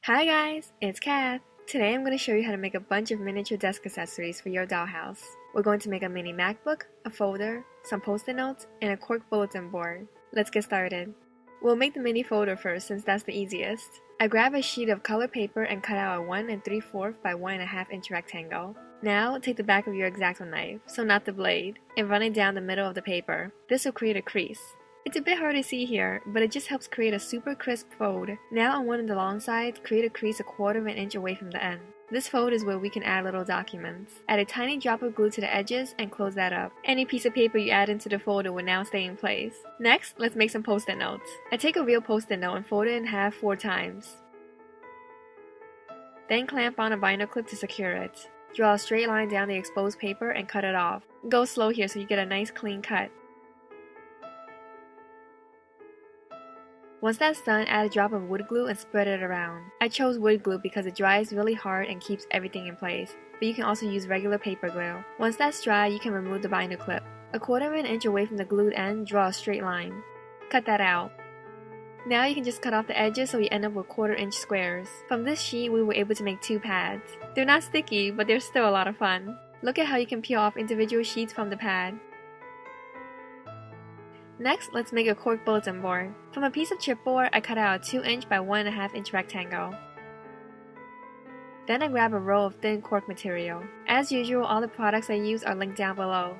Hi guys, it's Kath. Today I'm going to show you how to make a bunch of miniature desk accessories for your dollhouse. We're going to make a mini MacBook, a folder, some post-it notes, and a cork bulletin board. Let's get started. We'll make the mini folder first since that's the easiest. I grab a sheet of color paper and cut out a 1 3/4 by 1.5 inch rectangle. Now take the back of your X-Acto knife, so not the blade, and run it down the middle of the paper. This will create a crease. It's a bit hard to see here, but it just helps create a super crisp fold. Now on one of the long sides, create a crease 1/4 inch away from the end. This fold is where we can add little documents. Add a tiny drop of glue to the edges and close that up. Any piece of paper you add into the folder will now stay in place. Next, let's make some post-it notes. I take a real post-it note and fold it in half 4 times. Then clamp on a binder clip to secure it. Draw a straight line down the exposed paper and cut it off. Go slow here so you get a nice clean cut. Once that's done, add a drop of wood glue and spread it around. I chose wood glue because it dries really hard and keeps everything in place, but you can also use regular paper glue. Once that's dry, you can remove the binder clip. 1/4 inch away from the glued end, draw a straight line. Cut that out. Now you can just cut off the edges so you end up with 1/4 inch squares. From this sheet, we were able to make 2 pads. They're not sticky, but they're still a lot of fun. Look at how you can peel off individual sheets from the pad. Next, let's make a cork bulletin board. From a piece of chipboard, I cut out a 2 inch by 1.5 inch rectangle. Then I grab a roll of thin cork material. As usual, all the products I use are linked down below.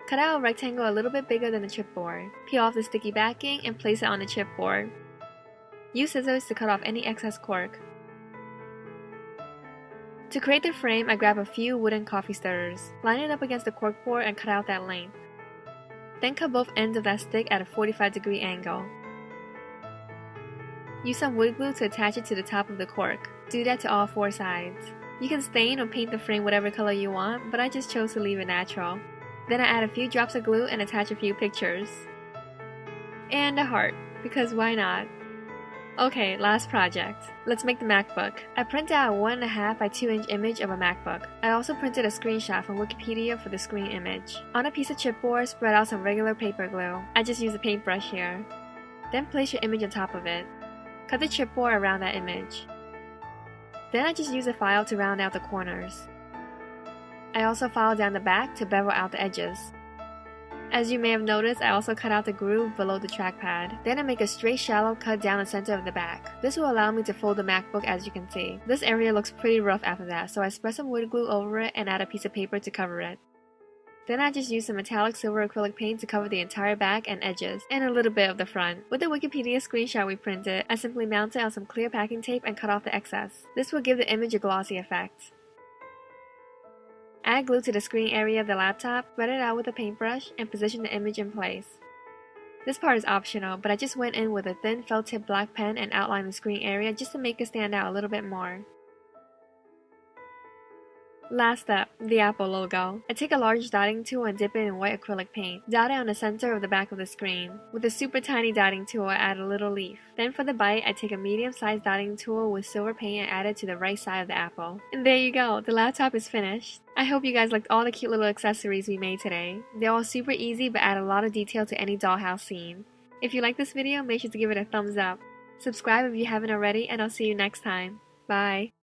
Cut out a rectangle a little bit bigger than the chipboard. Peel off the sticky backing and place it on the chipboard. Use scissors to cut off any excess cork. To create the frame, I grab a few wooden coffee stirrers. Line it up against the cork board and cut out that length. Then cut both ends of that stick at a 45-degree angle. Use some wood glue to attach it to the top of the cork. Do that to all 4 sides. You can stain or paint the frame whatever color you want, but I just chose to leave it natural. Then I add a few drops of glue and attach a few pictures. And a heart, because why not? Okay, last project. Let's make the MacBook. I printed out a 1.5 by 2 inch image of a MacBook. I also printed a screenshot from Wikipedia for the screen image. On a piece of chipboard, spread out some regular paper glue. I just used a paintbrush here. Then place your image on top of it. Cut the chipboard around that image. Then I just use a file to round out the corners. I also file down the back to bevel out the edges. As you may have noticed, I also cut out the groove below the trackpad. Then I make a straight shallow cut down the center of the back. This will allow me to fold the MacBook, as you can see. This area looks pretty rough after that, so I spread some wood glue over it and add a piece of paper to cover it. Then I just use some metallic silver acrylic paint to cover the entire back and edges, and a little bit of the front. With the Wikipedia screenshot we printed, I simply mount it on some clear packing tape and cut off the excess. This will give the image a glossy effect. Add glue to the screen area of the laptop, spread it out with a paintbrush, and position the image in place. This part is optional, but I just went in with a thin felt tip black pen and outlined the screen area just to make it stand out a little bit more. Last up, the Apple logo. I take a large dotting tool and dip it in white acrylic paint. Dot it on the center of the back of the screen. With a super tiny dotting tool, I add a little leaf. Then for the bite, I take a medium-sized dotting tool with silver paint and add it to the right side of the apple. And there you go, the laptop is finished. I hope you guys liked all the cute little accessories we made today. They're all super easy but add a lot of detail to any dollhouse scene. If you like this video, make sure to give it a thumbs up. Subscribe if you haven't already, and I'll see you next time. Bye!